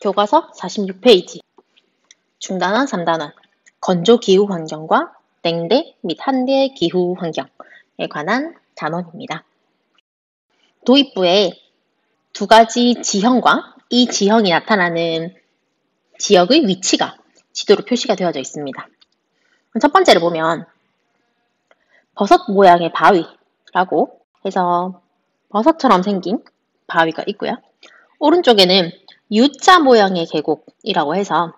교과서 46페이지 중단원 3단원 건조기후 환경과 냉대 및 한대 기후 환경에 관한 단원입니다. 도입부에 두 가지 지형과 이 지형이 나타나는 지역의 위치가 지도로 표시가 되어져 있습니다. 첫 번째를 보면 버섯 모양의 바위라고 해서 버섯처럼 생긴 바위가 있고요. 오른쪽에는 U자 모양의 계곡이라고 해서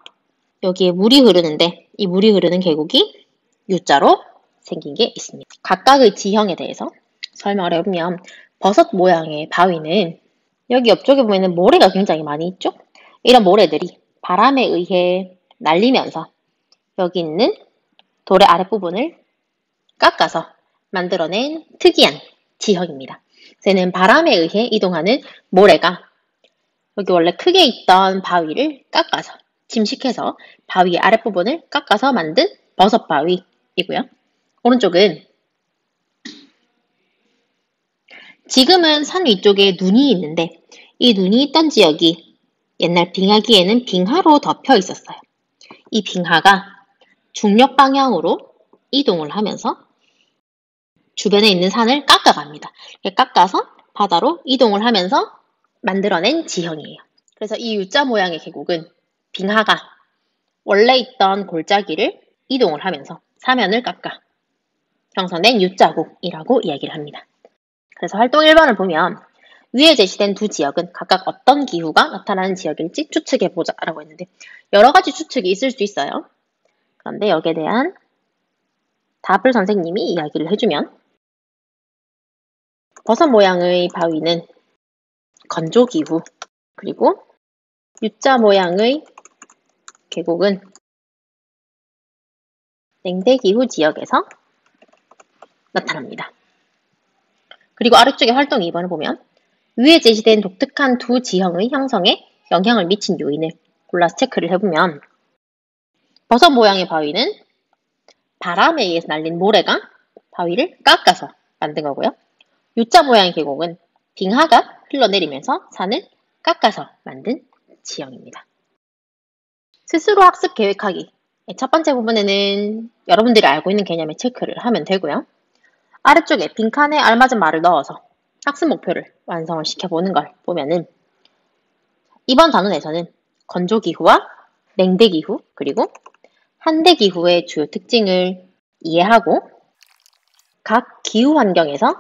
여기에 물이 흐르는데 이 물이 흐르는 계곡이 U자로 생긴 게 있습니다. 각각의 지형에 대해서 설명을 해보면 버섯 모양의 바위는 여기 옆쪽에 보면 모래가 굉장히 많이 있죠? 이런 모래들이 바람에 의해 날리면서 여기 있는 돌의 아랫부분을 깎아서 만들어낸 특이한 지형입니다. 쟤는 바람에 의해 이동하는 모래가 여기 원래 크게 있던 바위를 깎아서 침식해서 바위의 아랫부분을 깎아서 만든 버섯 바위이고요. 오른쪽은 지금은 산 위쪽에 눈이 있는데 이 눈이 있던 지역이 옛날 빙하기에는 빙하로 덮여 있었어요. 이 빙하가 중력 방향으로 이동을 하면서 주변에 있는 산을 깎아갑니다. 깎아서 바다로 이동을 하면서 만들어낸 지형이에요. 그래서 이 U자 모양의 계곡은 빙하가 원래 있던 골짜기를 이동을 하면서 사면을 깎아 형성된 U자국이라고 이야기를 합니다. 그래서 활동 1번을 보면 위에 제시된 두 지역은 각각 어떤 기후가 나타나는 지역일지 추측해보자 라고 했는데 여러 가지 추측이 있을 수 있어요. 그런데 여기에 대한 답을 선생님이 이야기를 해주면 버섯 모양의 바위는 건조기후, 그리고 U자 모양의 계곡은 냉대기후 지역에서 나타납니다. 그리고 아래쪽에 활동 2번을 보면 위에 제시된 독특한 두 지형의 형성에 영향을 미친 요인을 골라서 체크를 해보면 버섯 모양의 바위는 바람에 의해서 날린 모래가 바위를 깎아서 만든 거고요. U자 모양의 계곡은 빙하가 흘러내리면서 산을 깎아서 만든 지형입니다. 스스로 학습 계획하기. 첫 번째 부분에는 여러분들이 알고 있는 개념에 체크를 하면 되고요. 아래쪽에 빈칸에 알맞은 말을 넣어서 학습 목표를 완성을 시켜보는 걸 보면은 이번 단원에서는 건조기후와 냉대기후 그리고 한대기후의 주요 특징을 이해하고 각 기후 환경에서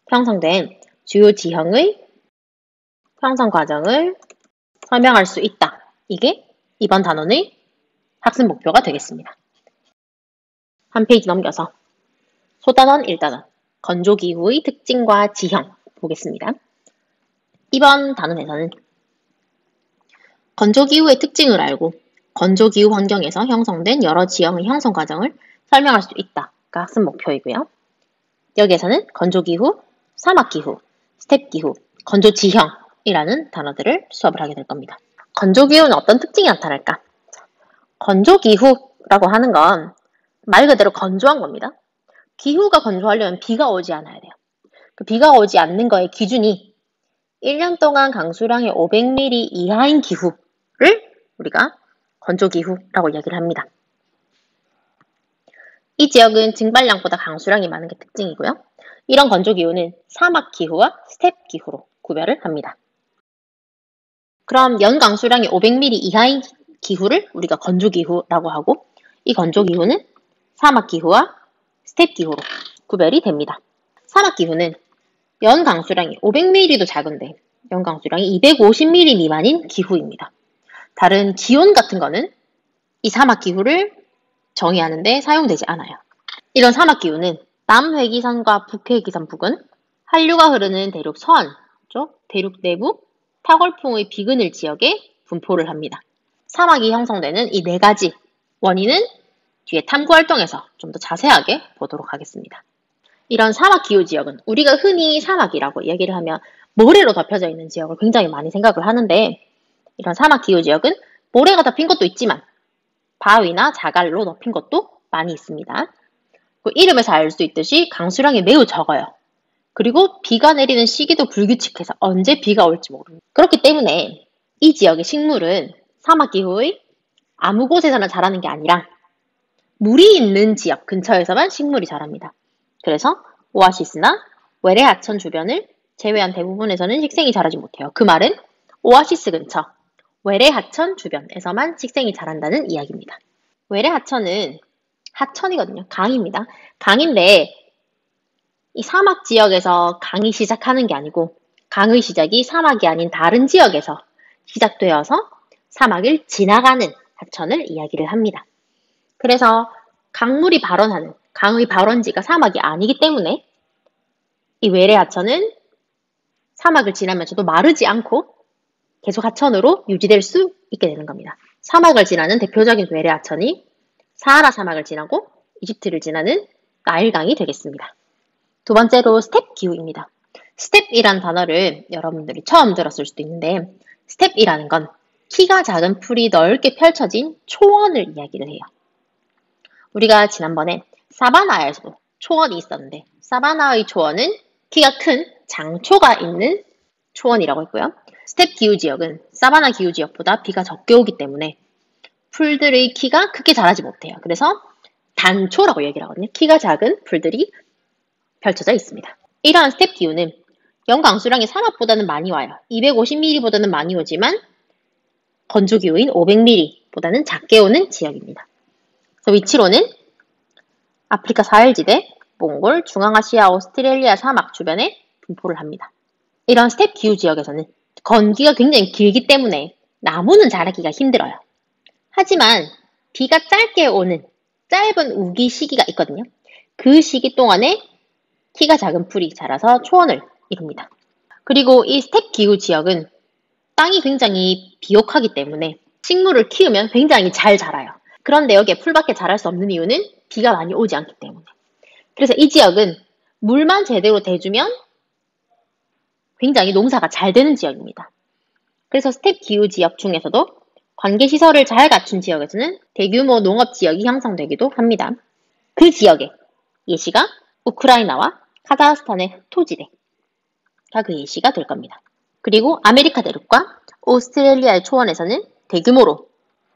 형성된 주요 지형의 형성 과정을 설명할 수 있다. 이게 이번 단원의 학습 목표가 되겠습니다. 한 페이지 넘겨서 소단원 1단원 건조기후의 특징과 지형 보겠습니다. 이번 단원에서는 건조기후의 특징을 알고 건조기후 환경에서 형성된 여러 지형의 형성 과정을 설명할 수 있다가 학습 목표이고요. 여기에서는 건조기후, 사막기후, 스텝기후, 건조지형이라는 단어들을 수업을 하게 될 겁니다. 건조기후는 어떤 특징이 나타날까? 건조기후라고 하는 건 말 그대로 건조한 겁니다. 기후가 건조하려면 비가 오지 않아야 돼요. 그 비가 오지 않는 거의 기준이 1년 동안 강수량이 500mm 이하인 기후를 우리가 건조기후라고 이야기를 합니다. 이 지역은 증발량보다 강수량이 많은 게 특징이고요. 이런 건조기후는 사막기후와 스텝기후로 구별을 합니다. 그럼 연 강수량이 500mm 이하인 기후를 우리가 건조기후라고 하고 이 건조기후는 사막기후와 스텝기후로 구별이 됩니다. 사막기후는 연 강수량이 500mm도 작은데 연 강수량이 250mm 미만인 기후입니다. 다른 기온 같은 거는 이 사막기후를 정의하는 데 사용되지 않아요. 이런 사막기후는 남회기선과 북회기선 북은 한류가 흐르는 대륙 서안 쪽, 대륙 내부 타골풍의 비그늘 지역에 분포를 합니다. 사막이 형성되는 이 네 가지 원인은 뒤에 탐구활동에서 좀 더 자세하게 보도록 하겠습니다. 이런 사막기후 지역은 우리가 흔히 사막이라고 얘기를 하면 모래로 덮여져 있는 지역을 굉장히 많이 생각을 하는데 이런 사막기후 지역은 모래가 덮인 것도 있지만 바위나 자갈로 덮인 것도 많이 있습니다. 그 이름에서 알 수 있듯이 강수량이 매우 적어요. 그리고 비가 내리는 시기도 불규칙해서 언제 비가 올지 모릅니다. 그렇기 때문에 이 지역의 식물은 사막기후의 아무 곳에서나 자라는 게 아니라 물이 있는 지역 근처에서만 식물이 자랍니다. 그래서 오아시스나 외래 하천 주변을 제외한 대부분에서는 식생이 자라지 못해요. 그 말은 오아시스 근처, 외래 하천 주변에서만 식생이 자란다는 이야기입니다. 외래 하천은 하천이거든요. 강입니다. 강인데 이 사막 지역에서 강이 시작하는 게 아니고 강의 시작이 사막이 아닌 다른 지역에서 시작되어서 사막을 지나가는 하천을 이야기를 합니다. 그래서 강물이 발원하는 강의 발원지가 사막이 아니기 때문에 이 외래 하천은 사막을 지나면서도 마르지 않고 계속 하천으로 유지될 수 있게 되는 겁니다. 사막을 지나는 대표적인 외래 하천이 사하라 사막을 지나고 이집트를 지나는 나일강이 되겠습니다. 두 번째로 스텝 기후입니다. 스텝이란 단어를 여러분들이 처음 들었을 수도 있는데 스텝이라는 건 키가 작은 풀이 넓게 펼쳐진 초원을 이야기를 해요. 우리가 지난번에 사바나에서도 초원이 있었는데 사바나의 초원은 키가 큰 장초가 있는 초원이라고 했고요. 스텝 기후 지역은 사바나 기후 지역보다 비가 적게 오기 때문에 풀들의 키가 크게 자라지 못해요. 그래서 단초라고 얘기를 하거든요. 키가 작은 풀들이 펼쳐져 있습니다. 이러한 스텝 기후는 영강수량이 사막보다는 많이 와요. 250mm보다는 많이 오지만 건조 기후인 500mm보다는 작게 오는 지역입니다. 그래서 위치로는 아프리카 사헬지대, 몽골, 중앙아시아, 오스트레일리아 사막 주변에 분포를 합니다. 이런 스텝 기후 지역에서는 건기가 굉장히 길기 때문에 나무는 자라기가 힘들어요. 하지만 비가 짧게 오는 짧은 우기 시기가 있거든요. 그 시기 동안에 키가 작은 풀이 자라서 초원을 이룹니다. 그리고 이 스텝 기후 지역은 땅이 굉장히 비옥하기 때문에 식물을 키우면 굉장히 잘 자라요. 그런데 여기에 풀밖에 자랄 수 없는 이유는 비가 많이 오지 않기 때문에. 그래서 이 지역은 물만 제대로 대주면 굉장히 농사가 잘 되는 지역입니다. 그래서 스텝 기후 지역 중에서도 관계시설을 잘 갖춘 지역에서는 대규모 농업지역이 형성되기도 합니다. 그 지역의 예시가 우크라이나와 카자흐스탄의 흑토지대가 그 예시가 될 겁니다. 그리고 아메리카 대륙과 오스트레일리아의 초원에서는 대규모로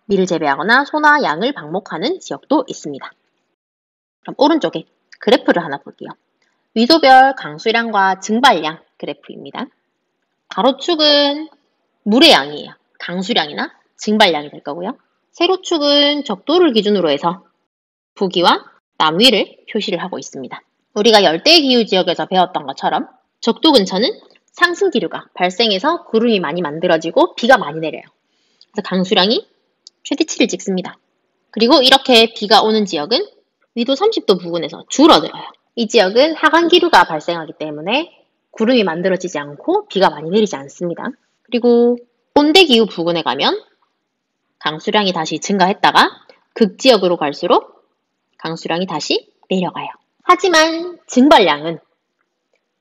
밀을 재배하거나 소나 양을 방목하는 지역도 있습니다. 그럼 오른쪽에 그래프를 하나 볼게요. 위도별 강수량과 증발량 그래프입니다. 가로축은 물의 양이에요. 강수량이나 증발량이 될 거고요. 세로축은 적도를 기준으로 해서 부기와 남위를 표시를 하고 있습니다. 우리가 열대기후 지역에서 배웠던 것처럼 적도 근처는 상승기류가 발생해서 구름이 많이 만들어지고 비가 많이 내려요. 그래서 강수량이 최대치를 찍습니다. 그리고 이렇게 비가 오는 지역은 위도 30도 부근에서 줄어들어요. 이 지역은 하강기류가 발생하기 때문에 구름이 만들어지지 않고 비가 많이 내리지 않습니다. 그리고 온대기후 부근에 가면 강수량이 다시 증가했다가 극지역으로 갈수록 강수량이 다시 내려가요. 하지만 증발량은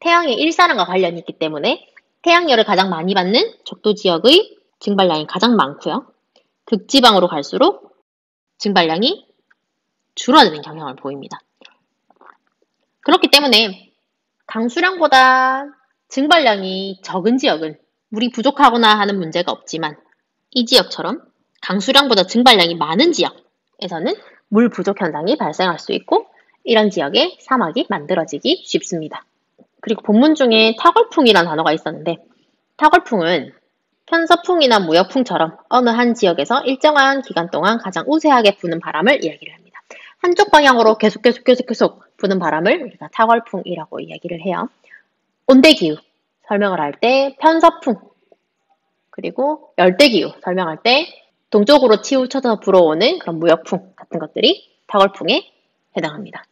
태양의 일사량과 관련이 있기 때문에 태양열을 가장 많이 받는 적도 지역의 증발량이 가장 많고요. 극지방으로 갈수록 증발량이 줄어드는 경향을 보입니다. 그렇기 때문에 강수량보다 증발량이 적은 지역은 물이 부족하거나 하는 문제가 없지만 이 지역처럼 강수량보다 증발량이 많은 지역에서는 물 부족 현상이 발생할 수 있고 이런 지역에 사막이 만들어지기 쉽습니다. 그리고 본문 중에 타걸풍이라는 단어가 있었는데 타걸풍은 편서풍이나 무역풍처럼 어느 한 지역에서 일정한 기간 동안 가장 우세하게 부는 바람을 이야기를 합니다. 한쪽 방향으로 계속 부는 바람을 우리가 타걸풍이라고 이야기를 해요. 온대기후 설명을 할 때 편서풍 그리고 열대기후 설명할 때 동쪽으로 치우쳐서 불어오는 그런 무역풍 같은 것들이 타걸풍에 해당합니다.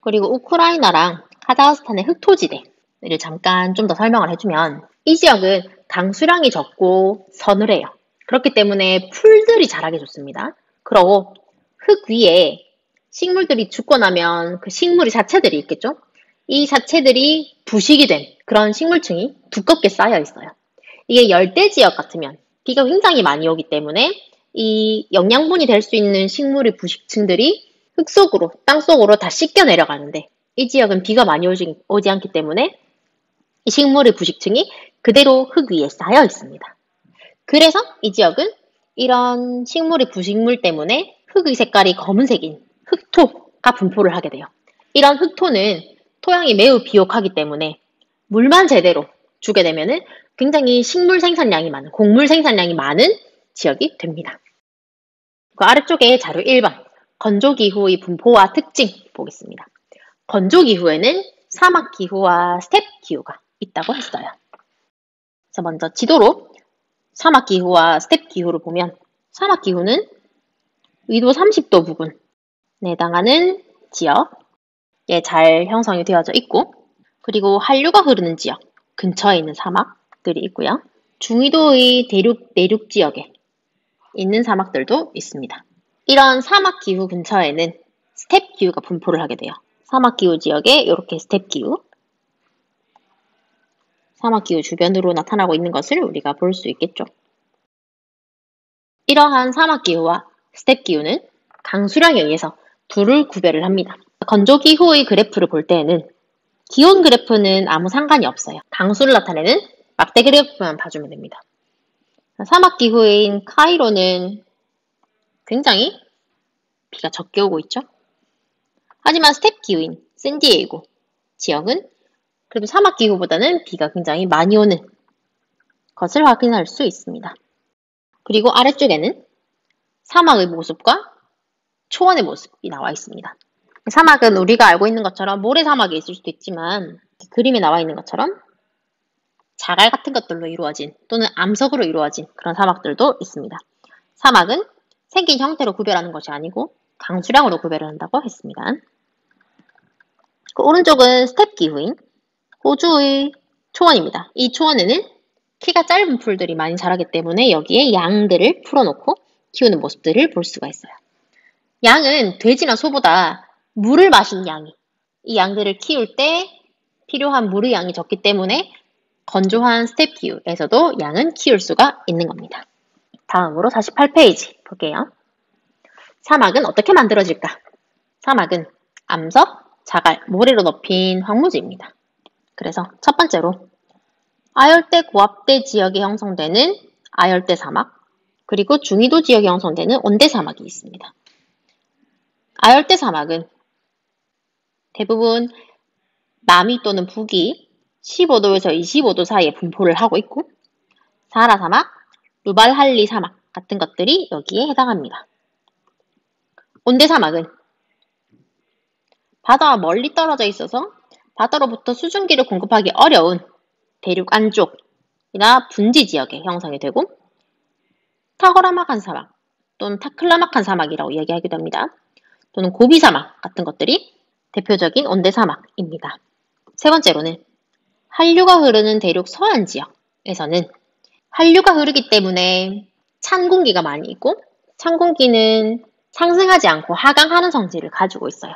그리고 우크라이나랑 카자흐스탄의 흑토지대를 잠깐 좀 더 설명을 해주면 이 지역은 강수량이 적고 서늘해요. 그렇기 때문에 풀들이 자라기 좋습니다. 그리고 흙 위에 식물들이 죽고 나면 그 식물 자체들이 있겠죠? 이 자체들이 부식이 된 그런 식물층이 두껍게 쌓여 있어요. 이게 열대 지역 같으면 비가 굉장히 많이 오기 때문에 이 영양분이 될 수 있는 식물의 부식층들이 흙 속으로, 땅 속으로 다 씻겨 내려가는데 이 지역은 비가 많이 오지 않기 때문에 이 식물의 부식층이 그대로 흙 위에 쌓여 있습니다. 그래서 이 지역은 이런 식물의 부식물 때문에 흙의 색깔이 검은색인 흑토가 분포를 하게 돼요. 이런 흑토는 토양이 매우 비옥하기 때문에 물만 제대로 주게 되면은 굉장히 식물 생산량이 많은, 곡물 생산량이 많은 지역이 됩니다. 그 아래쪽에 자료 1번, 건조기후의 분포와 특징 보겠습니다. 건조기후에는 사막기후와 스텝기후가 있다고 했어요. 그래서 먼저 지도로 사막기후와 스텝기후를 보면 사막기후는 위도 30도 부근에 해당하는 지역에 잘 형성이 되어져 있고, 그리고 한류가 흐르는 지역 근처에 있는 사막들이 있고요. 중위도의 내륙 지역에 있는 사막들도 있습니다. 이런 사막기후 근처에는 스텝기후가 분포를 하게 돼요. 사막기후 지역에 이렇게 스텝기후, 사막기후 주변으로 나타나고 있는 것을 우리가 볼 수 있겠죠. 이러한 사막기후와 스텝기후는 강수량에 의해서 둘을 구별을 합니다. 건조기후의 그래프를 볼 때에는 기온 그래프는 아무 상관이 없어요. 강수를 나타내는 막대 그래프만 봐주면 됩니다. 사막기후인 카이로는 굉장히 비가 적게 오고 있죠. 하지만 스텝기후인 샌디에이고 지역은 그래도 사막기후보다는 비가 굉장히 많이 오는 것을 확인할 수 있습니다. 그리고 아래쪽에는 사막의 모습과 초원의 모습이 나와 있습니다. 사막은 우리가 알고 있는 것처럼 모래사막이 있을 수도 있지만 그림에 나와 있는 것처럼 자갈 같은 것들로 이루어진 또는 암석으로 이루어진 그런 사막들도 있습니다. 사막은 생긴 형태로 구별하는 것이 아니고 강수량으로 구별을 한다고 했습니다. 그 오른쪽은 스텝 기후인 호주의 초원입니다. 이 초원에는 키가 짧은 풀들이 많이 자라기 때문에 여기에 양들을 풀어놓고 키우는 모습들을 볼 수가 있어요. 양은 돼지나 소보다 물을 마시는 양이, 이 양들을 키울 때 필요한 물의 양이 적기 때문에 건조한 스텝 기후에서도 양은 키울 수가 있는 겁니다. 다음으로 48페이지 볼게요. 사막은 어떻게 만들어질까? 사막은 암석, 자갈, 모래로 덮인 황무지입니다. 그래서 첫 번째로 아열대 고압대 지역에 형성되는 아열대 사막, 그리고 중위도 지역에 형성되는 온대 사막이 있습니다. 아열대 사막은 대부분 남위 또는 북위 15도에서 25도 사이에 분포를 하고 있고, 사하라 사막, 루발할리 사막 같은 것들이 여기에 해당합니다. 온대 사막은 바다와 멀리 떨어져 있어서 바다로부터 수증기를 공급하기 어려운 대륙 안쪽이나 분지 지역에 형성이 되고, 타거라막한 사막 또는 타클라막한 사막이라고 이야기하기도 합니다. 또는 고비 사막 같은 것들이 대표적인 온대 사막입니다. 세 번째로는 한류가 흐르는 대륙 서안 지역에서는 한류가 흐르기 때문에 찬 공기가 많이 있고, 찬 공기는 상승하지 않고 하강하는 성질을 가지고 있어요.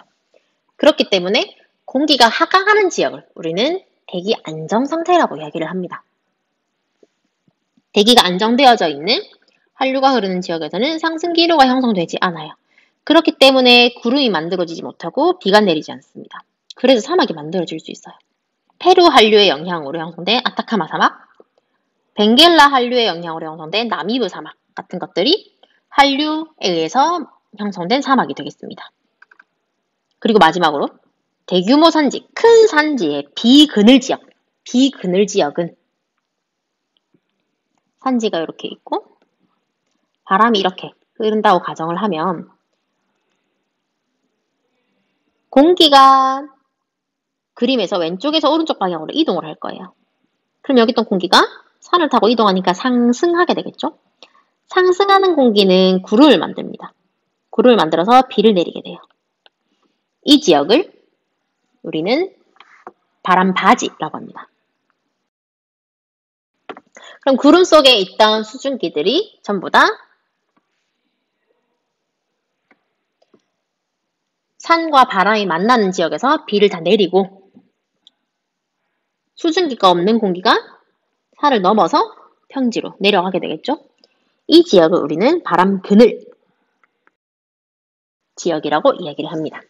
그렇기 때문에 공기가 하강하는 지역을 우리는 대기 안정 상태라고 이야기를 합니다. 대기가 안정되어져 있는 한류가 흐르는 지역에서는 상승 기류가 형성되지 않아요. 그렇기 때문에 구름이 만들어지지 못하고 비가 내리지 않습니다. 그래서 사막이 만들어질 수 있어요. 페루 한류의 영향으로 형성된 아타카마 사막, 벵겔라 한류의 영향으로 형성된 나미브 사막 같은 것들이 한류에 의해서 형성된 사막이 되겠습니다. 그리고 마지막으로 대규모 산지, 큰 산지의 비그늘 지역은 산지가 이렇게 있고 바람이 이렇게 흐른다고 가정을 하면 공기가 그림에서 왼쪽에서 오른쪽 방향으로 이동을 할 거예요. 그럼 여기 있던 공기가 산을 타고 이동하니까 상승하게 되겠죠? 상승하는 공기는 구름을 만듭니다. 구름을 만들어서 비를 내리게 돼요. 이 지역을 우리는 바람바지라고 합니다. 그럼 구름 속에 있던 수증기들이 전부 다 산과 바람이 만나는 지역에서 비를 다 내리고, 수증기가 없는 공기가 산을 넘어서 평지로 내려가게 되겠죠. 이 지역을 우리는 바람 그늘 지역이라고 이야기를 합니다.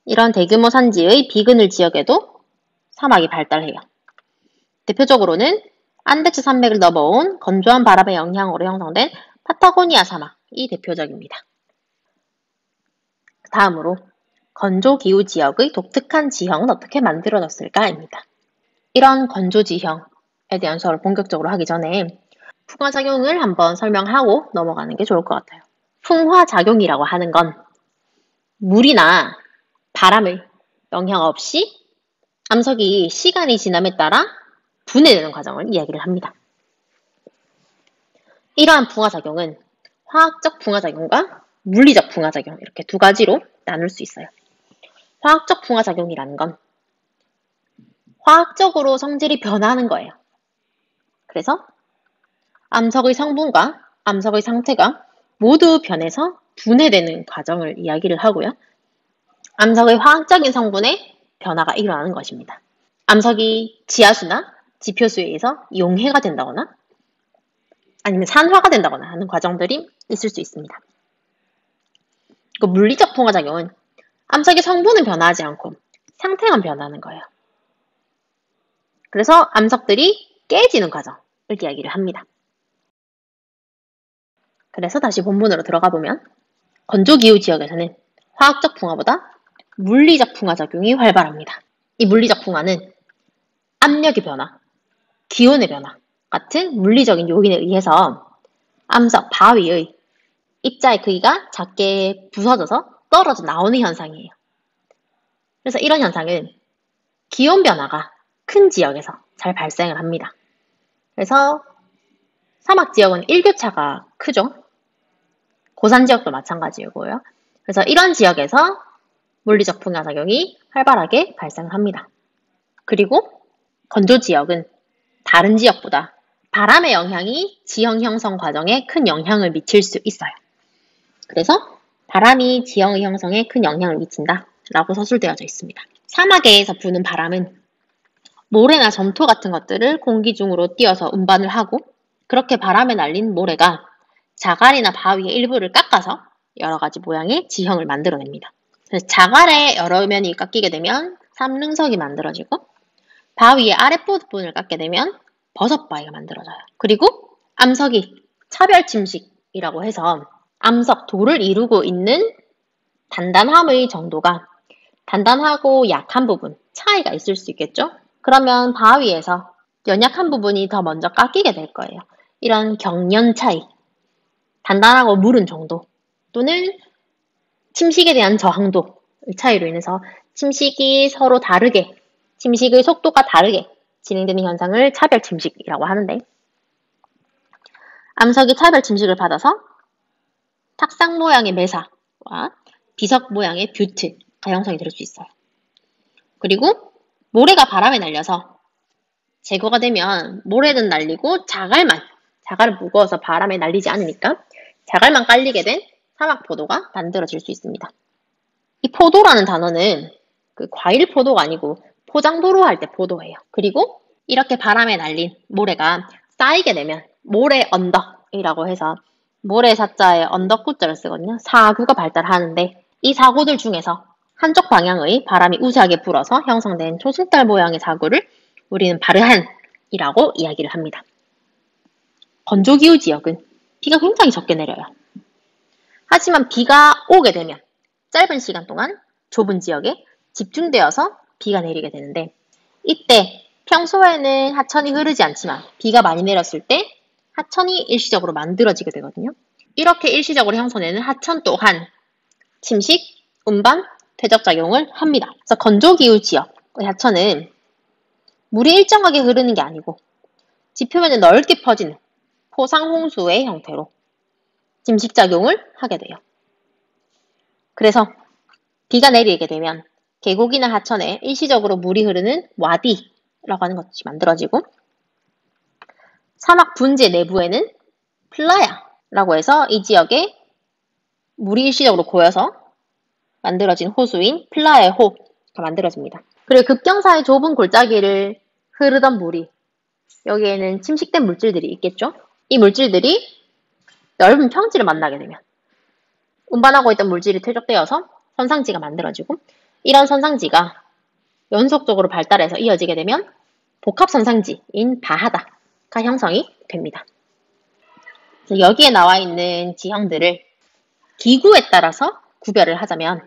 이런 대규모 산지의 비그늘 지역에도 사막이 발달해요. 대표적으로는 안데스 산맥을 넘어온 건조한 바람의 영향으로 형성된 파타고니아 사막이 대표적입니다. 다음으로 건조 기후 지역의 독특한 지형은 어떻게 만들어졌을까입니다. 이런 건조 지형에 대한 수업을 본격적으로 하기 전에 풍화작용을 한번 설명하고 넘어가는 게 좋을 것 같아요. 풍화작용이라고 하는 건 물이나 바람의 영향 없이 암석이 시간이 지남에 따라 분해되는 과정을 이야기를 합니다. 이러한 풍화작용은 화학적 풍화작용과 물리적 풍화작용 이렇게 두 가지로 나눌 수 있어요. 화학적 풍화작용이라는 건 화학적으로 성질이 변하는 거예요. 그래서 암석의 성분과 암석의 상태가 모두 변해서 분해되는 과정을 이야기를 하고요. 암석의 화학적인 성분의 변화가 일어나는 것입니다. 암석이 지하수나 지표수에 의해서 용해가 된다거나 아니면 산화가 된다거나 하는 과정들이 있을 수 있습니다. 그 물리적 풍화작용은 암석의 성분은 변화하지 않고 상태만 변하는 거예요. 그래서 암석들이 깨지는 과정을 이야기를 합니다. 그래서 다시 본문으로 들어가 보면 건조기후 지역에서는 화학적 풍화보다 물리적 풍화작용이 활발합니다. 이 물리적 풍화는 압력의 변화, 기온의 변화 같은 물리적인 요인에 의해서 암석 바위의 입자의 크기가 작게 부서져서 떨어져 나오는 현상이에요. 그래서 이런 현상은 기온 변화가 큰 지역에서 잘 발생을 합니다. 그래서 사막 지역은 일교차가 크죠. 고산 지역도 마찬가지고요. 그래서 이런 지역에서 물리적 풍화작용이 활발하게 발생합니다. 그리고 건조 지역은 다른 지역보다 바람의 영향이 지형 형성 과정에 큰 영향을 미칠 수 있어요. 그래서 바람이 지형의 형성에 큰 영향을 미친다 라고 서술되어져 있습니다. 사막에서 부는 바람은 모래나 점토 같은 것들을 공기 중으로 띄어서 운반을 하고 그렇게 바람에 날린 모래가 자갈이나 바위의 일부를 깎아서 여러 가지 모양의 지형을 만들어냅니다. 그래서 자갈의 여러 면이 깎이게 되면 삼릉석이 만들어지고 바위의 아랫부분을 깎게 되면 버섯바위가 만들어져요. 그리고 암석이 차별 침식이라고 해서 암석 돌을 이루고 있는 단단함의 정도가 단단하고 약한 부분 차이가 있을 수 있겠죠? 그러면 바위에서 연약한 부분이 더 먼저 깎이게 될 거예요. 이런 경련 차이, 단단하고 무른 정도 또는 침식에 대한 저항도의 차이로 인해서 침식이 서로 다르게, 침식의 속도가 다르게 진행되는 현상을 차별 침식이라고 하는데 암석이 차별 침식을 받아서 탁상 모양의 메사와 비석 모양의 뷰트가 형성이 될 수 있어요. 그리고 모래가 바람에 날려서 제거가 되면 모래는 날리고 자갈은 무거워서 바람에 날리지 않으니까 자갈만 깔리게 된 사막 포도가 만들어질 수 있습니다. 이 포도라는 단어는 그 과일 포도가 아니고 포장도로 할 때 포도예요. 그리고 이렇게 바람에 날린 모래가 쌓이게 되면 모래 언덕이라고 해서 모래 사자에 언덕 구자를 쓰거든요. 사구가 발달하는데 이 사구들 중에서 한쪽 방향의 바람이 우세하게 불어서 형성된 초승달 모양의 사구를 우리는 바르한이라고 이야기를 합니다. 건조기후 지역은 비가 굉장히 적게 내려요. 하지만 비가 오게 되면 짧은 시간 동안 좁은 지역에 집중되어서 비가 내리게 되는데 이때 평소에는 하천이 흐르지 않지만 비가 많이 내렸을 때 하천이 일시적으로 만들어지게 되거든요. 이렇게 일시적으로 형성되는 하천 또한 침식, 운반, 퇴적작용을 합니다. 그래서 건조기후 지역의 하천은 물이 일정하게 흐르는 게 아니고 지표면에 넓게 퍼지는 포상홍수의 형태로 침식작용을 하게 돼요. 그래서 비가 내리게 되면 계곡이나 하천에 일시적으로 물이 흐르는 와디라고 하는 것이 만들어지고 사막 분재 내부에는 플라야라고 해서 이 지역에 물이 일시적으로 고여서 만들어진 호수인 플라야의 호가 만들어집니다. 그리고 급경사의 좁은 골짜기를 흐르던 물이 여기에는 침식된 물질들이 있겠죠? 이 물질들이 넓은 평지를 만나게 되면 운반하고 있던 물질이 퇴적되어서 선상지가 만들어지고 이런 선상지가 연속적으로 발달해서 이어지게 되면 복합선상지인 바하다 형성이 됩니다. 여기에 나와 있는 지형들을 기구에 따라서 구별을 하자면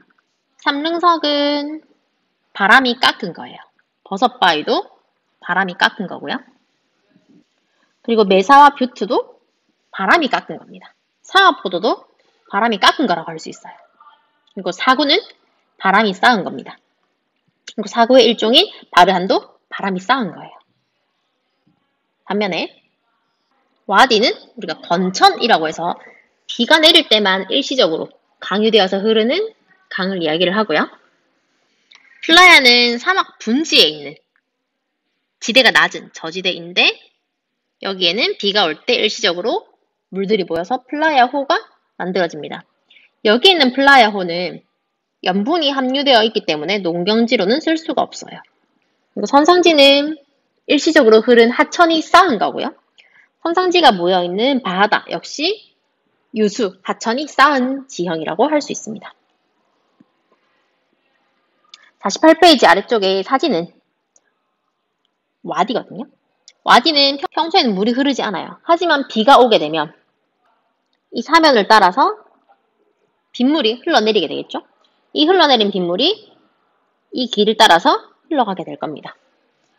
삼릉석은 바람이 깎은 거예요. 버섯바위도 바람이 깎은 거고요. 그리고 메사와 뷰트도 바람이 깎은 겁니다. 사와포도도 바람이 깎은 거라고 할 수 있어요. 그리고 사구는 바람이 쌓은 겁니다. 그리고 사구의 일종인 바르한도 바람이 쌓은 거예요. 반면에 와디는 우리가 건천이라고 해서 비가 내릴 때만 일시적으로 강유되어서 흐르는 강을 이야기를 하고요. 플라야는 사막 분지에 있는 지대가 낮은 저지대인데 여기에는 비가 올 때 일시적으로 물들이 모여서 플라야호가 만들어집니다. 여기 있는 플라야호는 염분이 함유되어 있기 때문에 농경지로는 쓸 수가 없어요. 그리고 선상지는 일시적으로 흐른 하천이 쌓은 거고요. 선상지가 모여있는 바하다 역시 유수, 하천이 쌓은 지형이라고 할 수 있습니다. 48페이지 아래쪽의 사진은 와디거든요. 와디는 평소에는 물이 흐르지 않아요. 하지만 비가 오게 되면 이 사면을 따라서 빗물이 흘러내리게 되겠죠. 이 흘러내린 빗물이 이 길을 따라서 흘러가게 될 겁니다.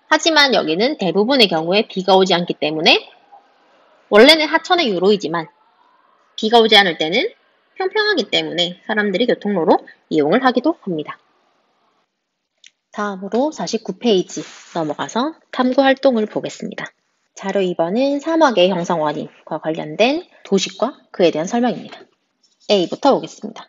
하지만 여기는 대부분의 경우에 비가 오지 않기 때문에 원래는 하천의 유로이지만 비가 오지 않을 때는 평평하기 때문에 사람들이 교통로로 이용을 하기도 합니다. 다음으로 49페이지 넘어가서 탐구활동을 보겠습니다. 자료 2번은 사막의 형성 원인과 관련된 도식과 그에 대한 설명입니다. A부터 보겠습니다.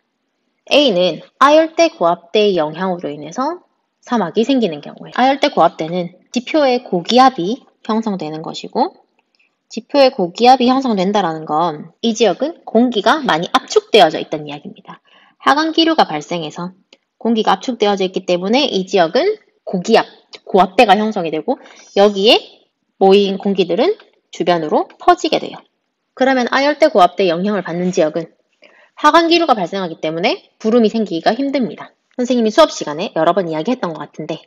A는 아열대 고압대의 영향으로 인해서 사막이 생기는 경우에 아열대 고압대는 지표의 고기압이 형성되는 것이고 지표의 고기압이 형성된다는 건 이 지역은 공기가 많이 압축되어져 있다는 이야기입니다. 하강 기류가 발생해서 공기가 압축되어져 있기 때문에 이 지역은 고기압, 고압대가 형성이 되고 여기에 모인 공기들은 주변으로 퍼지게 돼요. 그러면 아열대 고압대 영향을 받는 지역은 하강 기류가 발생하기 때문에 구름이 생기기가 힘듭니다. 선생님이 수업 시간에 여러 번 이야기했던 것 같은데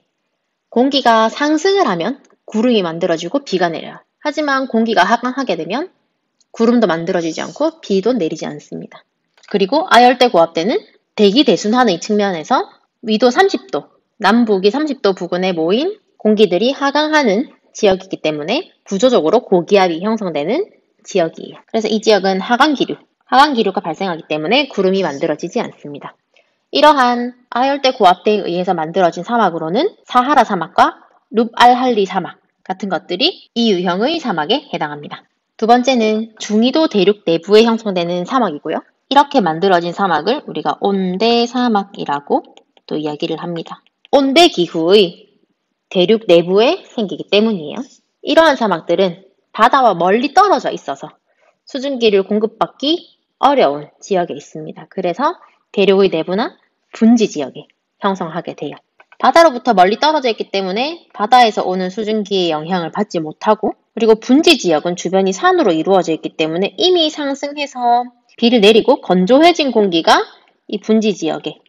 공기가 상승을 하면 구름이 만들어지고 비가 내려요. 하지만 공기가 하강하게 되면 구름도 만들어지지 않고 비도 내리지 않습니다. 그리고 아열대 고압대는 대기 대순환의 측면에서 위도 30도, 남북이 30도 부근에 모인 공기들이 하강하는 지역이기 때문에 구조적으로 고기압이 형성되는 지역이에요. 그래서 이 지역은 하강기류가 발생하기 때문에 구름이 만들어지지 않습니다. 이러한 아열대 고압대에 의해서 만들어진 사막으로는 사하라 사막과 룹-알-할리 사막 같은 것들이 이 유형의 사막에 해당합니다. 두 번째는 중위도 대륙 내부에 형성되는 사막이고요. 이렇게 만들어진 사막을 우리가 온대 사막이라고 또 이야기를 합니다. 온대 기후의 대륙 내부에 생기기 때문이에요. 이러한 사막들은 바다와 멀리 떨어져 있어서 수증기를 공급받기 어려운 지역에 있습니다. 그래서 대륙의 내부나 분지 지역에 형성하게 돼요. 바다로부터 멀리 떨어져 있기 때문에 바다에서 오는 수증기의 영향을 받지 못하고 그리고 분지 지역은 주변이 산으로 이루어져 있기 때문에 이미 상승해서 비를 내리고 건조해진 공기가 이 분지 지역에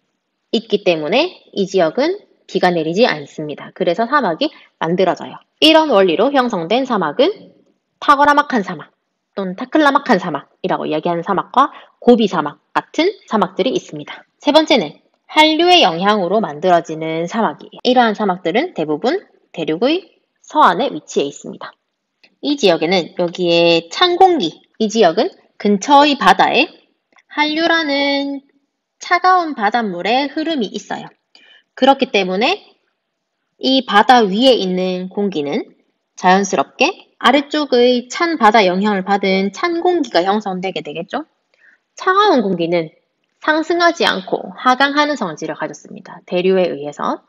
있기 때문에 이 지역은 비가 내리지 않습니다. 그래서 사막이 만들어져요. 이런 원리로 형성된 사막은 타거라막한 사막 또는 타클라막한 사막이라고 이야기하는 사막과 고비 사막 같은 사막들이 있습니다. 세 번째는 한류의 영향으로 만들어지는 사막이에요. 이러한 사막들은 대부분 대륙의 서안에 위치해 있습니다. 이 지역에는 여기에 찬 공기, 이 지역은 근처의 바다에 한류라는 차가운 바닷물의 흐름이 있어요. 그렇기 때문에 이 바다 위에 있는 공기는 자연스럽게 아래쪽의 찬 바다 영향을 받은 찬 공기가 형성되게 되겠죠. 차가운 공기는 상승하지 않고 하강하는 성질을 가졌습니다. 대류에 의해서.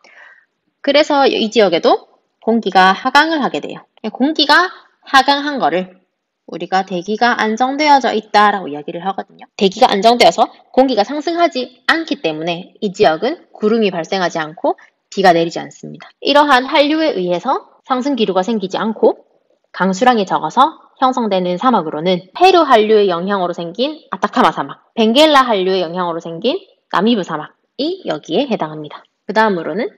그래서 이 지역에도 공기가 하강을 하게 돼요. 공기가 하강한 거를 우리가 대기가 안정되어져 있다라고 이야기를 하거든요. 대기가 안정되어서 공기가 상승하지 않기 때문에 이 지역은 구름이 발생하지 않고 비가 내리지 않습니다. 이러한 한류에 의해서 상승 기류가 생기지 않고 강수량이 적어서 형성되는 사막으로는 페루 한류의 영향으로 생긴 아타카마 사막, 벵겔라 한류의 영향으로 생긴 나미브 사막이 여기에 해당합니다. 그 다음으로는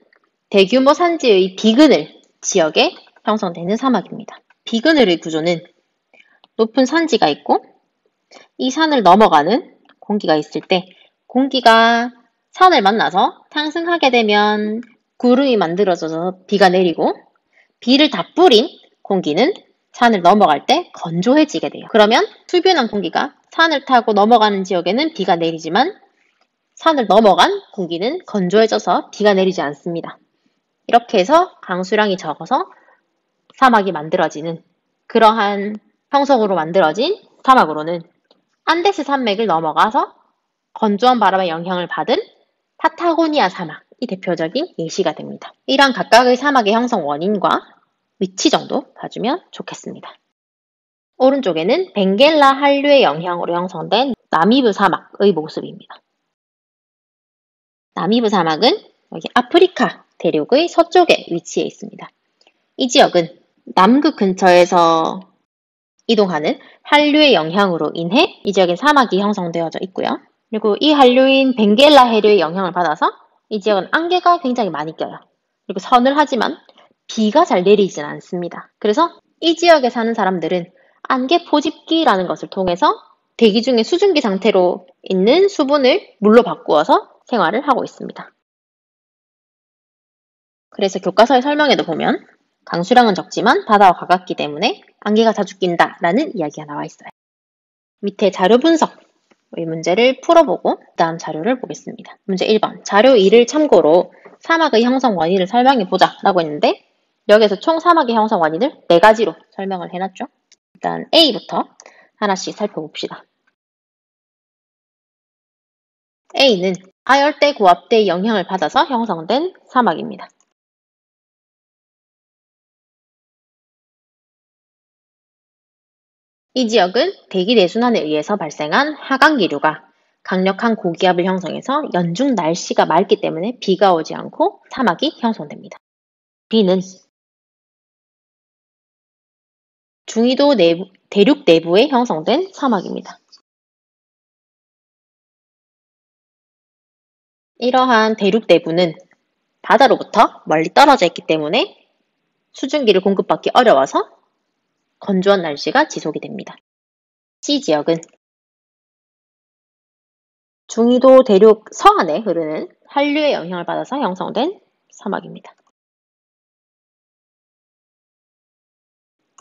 대규모 산지의 비그늘 지역에 형성되는 사막입니다. 비그늘의 구조는 높은 산지가 있고 이 산을 넘어가는 공기가 있을 때 공기가 산을 만나서 상승하게 되면 구름이 만들어져서 비가 내리고 비를 다 뿌린 공기는 산을 넘어갈 때 건조해지게 돼요. 그러면 수변한 공기가 산을 타고 넘어가는 지역에는 비가 내리지만 산을 넘어간 공기는 건조해져서 비가 내리지 않습니다. 이렇게 해서 강수량이 적어서 사막이 만들어지는 그러한 형성으로 만들어진 사막으로는 안데스 산맥을 넘어가서 건조한 바람의 영향을 받은 파타고니아 사막이 대표적인 예시가 됩니다. 이런 각각의 사막의 형성 원인과 위치 정도 봐주면 좋겠습니다. 오른쪽에는 벵겔라 한류의 영향으로 형성된 나미브 사막의 모습입니다. 나미브 사막은 여기 아프리카 대륙의 서쪽에 위치해 있습니다. 이 지역은 남극 근처에서 이동하는 한류의 영향으로 인해 이 지역엔 사막이 형성되어져 있고요. 그리고 이 한류인 벵겔라 해류의 영향을 받아서 이 지역은 안개가 굉장히 많이 껴요. 그리고 서늘하지만 비가 잘 내리진 않습니다. 그래서 이 지역에 사는 사람들은 안개 포집기라는 것을 통해서 대기 중에 수증기 상태로 있는 수분을 물로 바꾸어서 생활을 하고 있습니다. 그래서 교과서의 설명에도 보면 강수량은 적지만 바다와 가깝기 때문에 안개가 자주 낀다라는 이야기가 나와 있어요. 밑에 자료 분석의 문제를 풀어보고 다음 자료를 보겠습니다. 문제 1번. 자료 2를 참고로 사막의 형성 원인을 설명해보자 라고 했는데 여기서 총 사막의 형성 원인을 4가지로 설명을 해놨죠. 일단 A부터 하나씩 살펴봅시다. A는 아열대 고압대의 영향을 받아서 형성된 사막입니다. 이 지역은 대기 내순환에 의해서 발생한 하강기류가 강력한 고기압을 형성해서 연중 날씨가 맑기 때문에 비가 오지 않고 사막이 형성됩니다. B는 중위도 대륙 내부에 형성된 사막입니다. 이러한 대륙 내부는 바다로부터 멀리 떨어져 있기 때문에 수증기를 공급받기 어려워서 건조한 날씨가 지속이 됩니다. C 지역은 중위도 대륙 서안에 흐르는 한류의 영향을 받아서 형성된 사막입니다.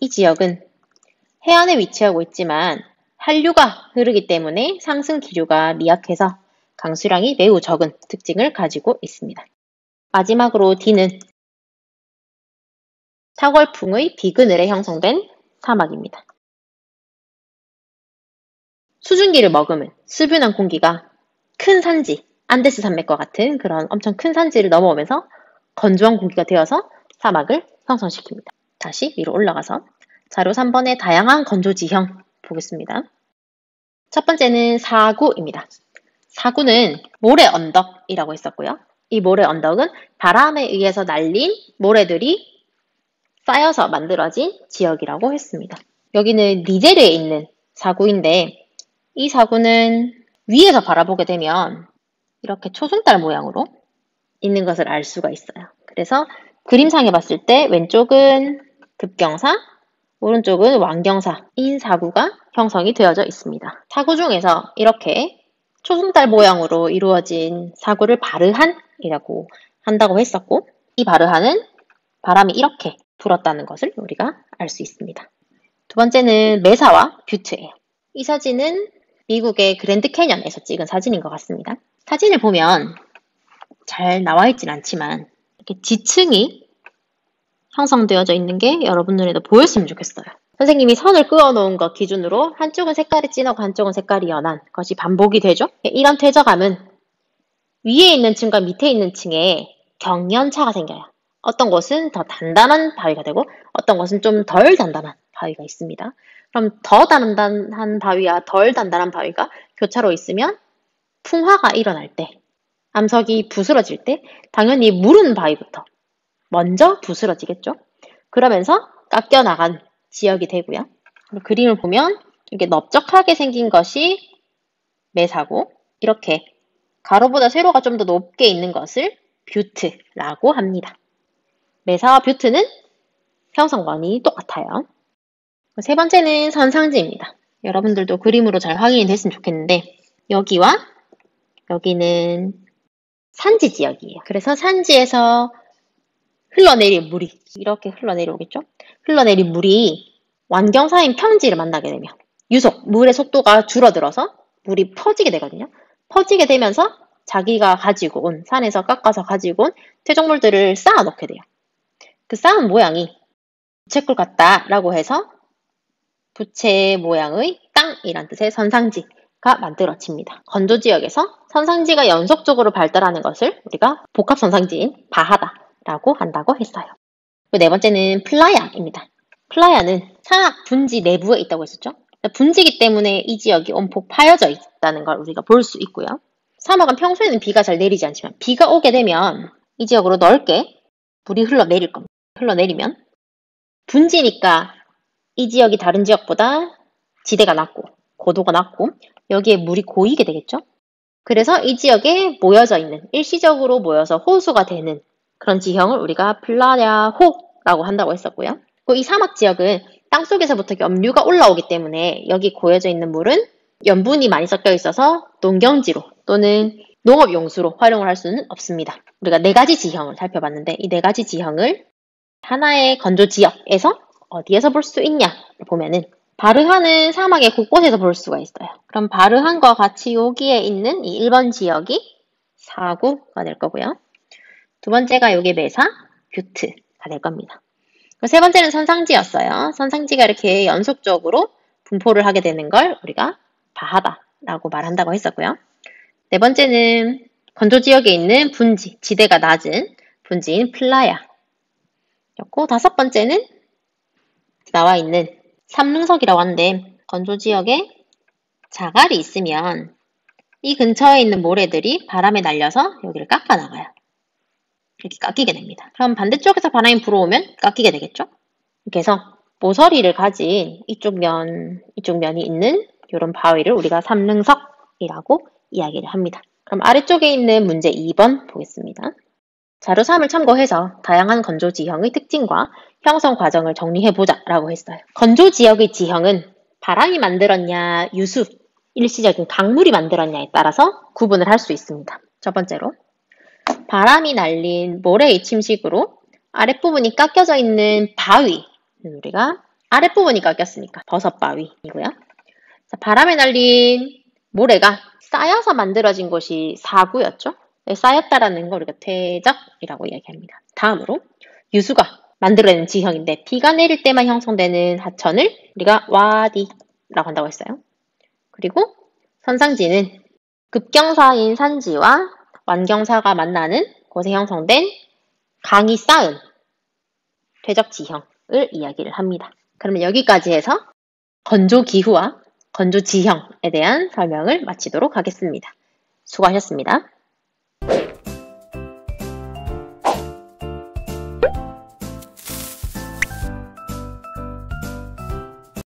이 지역은 해안에 위치하고 있지만 한류가 흐르기 때문에 상승 기류가 미약해서 강수량이 매우 적은 특징을 가지고 있습니다. 마지막으로 D는 타궐풍의 비그늘에 형성된 사막입니다. 수증기를 머금은 수분한 공기가 큰 산지, 안데스 산맥과 같은 그런 엄청 큰 산지를 넘어오면서 건조한 공기가 되어서 사막을 형성시킵니다. 다시 위로 올라가서 자료 3번의 다양한 건조 지형 보겠습니다. 첫 번째는 사구입니다. 사구는 모래 언덕이라고 했었고요. 이 모래 언덕은 바람에 의해서 날린 모래들이 쌓여서 만들어진 지역이라고 했습니다. 여기는 니제르에 있는 사구인데 이 사구는 위에서 바라보게 되면 이렇게 초승달 모양으로 있는 것을 알 수가 있어요. 그래서 그림상에 봤을 때 왼쪽은 급경사, 오른쪽은 완경사인 사구가 형성이 되어져 있습니다. 사구 중에서 이렇게 초승달 모양으로 이루어진 사구를 바르한이라고 한다고 했었고 이 바르한은 바람이 이렇게 불었다는 것을 우리가 알 수 있습니다. 두 번째는 메사와 뷰트예요. 이 사진은 미국의 그랜드 캐년에서 찍은 사진인 것 같습니다. 사진을 보면 잘 나와 있진 않지만 이렇게 지층이 형성되어져 있는 게 여러분 눈에도 보였으면 좋겠어요. 선생님이 선을 그어 놓은 것 기준으로 한쪽은 색깔이 진하고 한쪽은 색깔이 연한 것이 반복이 되죠. 이런 퇴적감은 위에 있는 층과 밑에 있는 층에 경련차가 생겨요. 어떤 곳은 더 단단한 바위가 되고 어떤 곳은 좀 덜 단단한 바위가 있습니다. 그럼 더 단단한 바위와 덜 단단한 바위가 교차로 있으면 풍화가 일어날 때, 암석이 부스러질 때 당연히 무른 바위부터 먼저 부스러지겠죠. 그러면서 깎여 나간 지역이 되고요. 그림을 보면 이렇게 넓적하게 생긴 것이 메사고 이렇게 가로보다 세로가 좀 더 높게 있는 것을 뷰트라고 합니다. 메사와 뷰트는 형성 원인이 똑같아요. 세 번째는 선상지입니다. 여러분들도 그림으로 잘 확인이 됐으면 좋겠는데 여기와 여기는 산지 지역이에요. 그래서 산지에서 흘러내린 물이 이렇게 흘러내려오겠죠? 흘러내린 물이 완경사인 평지를 만나게 되면 물의 속도가 줄어들어서 물이 퍼지게 되거든요. 퍼지게 되면서 자기가 가지고 온, 산에서 깎아서 가지고 온 퇴적물들을 쌓아 놓게 돼요. 그 쌓은 모양이 부채꼴 같다라고 해서 부채 모양의 땅이란 뜻의 선상지가 만들어집니다. 건조 지역에서 선상지가 연속적으로 발달하는 것을 우리가 복합 선상지인 바하다라고 한다고 했어요. 네 번째는 플라야입니다. 플라야는 산악 분지 내부에 있다고 했었죠. 분지기 때문에 이 지역이 온폭 파여져 있다는 걸 우리가 볼 수 있고요. 사막은 평소에는 비가 잘 내리지 않지만 비가 오게 되면 이 지역으로 넓게 물이 흘러내릴 겁니다. 흘러내리면 분지니까 이 지역이 다른 지역보다 지대가 낮고 고도가 낮고 여기에 물이 고이게 되겠죠. 그래서 이 지역에 모여져 있는, 일시적으로 모여서 호수가 되는 그런 지형을 우리가 플라야호라고 한다고 했었고요. 이 사막 지역은 땅속에서부터 염류가 올라오기 때문에 여기 고여져 있는 물은 염분이 많이 섞여 있어서 농경지로 또는 농업용수로 활용을 할 수는 없습니다. 우리가 네 가지 지형을 살펴봤는데 이 네 가지 지형을 하나의 건조 지역에서 어디에서 볼 수 있냐 보면은 바르한은 사막의 곳곳에서 볼 수가 있어요. 그럼 바르한과 같이 여기에 있는 이 1번 지역이 사구가 될 거고요. 두 번째가 여기 메사, 뷰트가 될 겁니다. 세 번째는 선상지였어요. 선상지가 이렇게 연속적으로 분포를 하게 되는 걸 우리가 바하다라고 말한다고 했었고요. 네 번째는 건조 지역에 있는 분지, 지대가 낮은 분지인 플라야였고, 다섯 번째는 나와 있는 삼릉석이라고 하는데 건조 지역에 자갈이 있으면 이 근처에 있는 모래들이 바람에 날려서 여기를 깎아 나가요. 이렇게 깎이게 됩니다. 그럼 반대쪽에서 바람이 불어오면 깎이게 되겠죠? 이렇게 해서 모서리를 가진 이쪽 면이 있는 이런 바위를 우리가 삼릉석이라고 이야기를 합니다. 그럼 아래쪽에 있는 문제 2번 보겠습니다. 자료 3을 참고해서 다양한 건조 지형의 특징과 형성 과정을 정리해보자 라고 했어요. 건조 지역의 지형은 바람이 만들었냐, 유수, 일시적인 강물이 만들었냐에 따라서 구분을 할 수 있습니다. 첫 번째로 바람이 날린 모래의 침식으로 아랫부분이 깎여져 있는 바위, 우리가 아랫부분이 깎였으니까 버섯바위이고요. 바람에 날린 모래가 쌓여서 만들어진 곳이 사구였죠. 쌓였다라는 걸 우리가 퇴적이라고 이야기합니다. 다음으로 유수가 만들어낸 지형인데 비가 내릴 때만 형성되는 하천을 우리가 와디라고 한다고 했어요. 그리고 선상지는 급경사인 산지와 완경사가 만나는 곳에 형성된 강이 쌓은 퇴적 지형을 이야기를 합니다. 그러면 여기까지 해서 건조 기후와 건조 지형에 대한 설명을 마치도록 하겠습니다. 수고하셨습니다.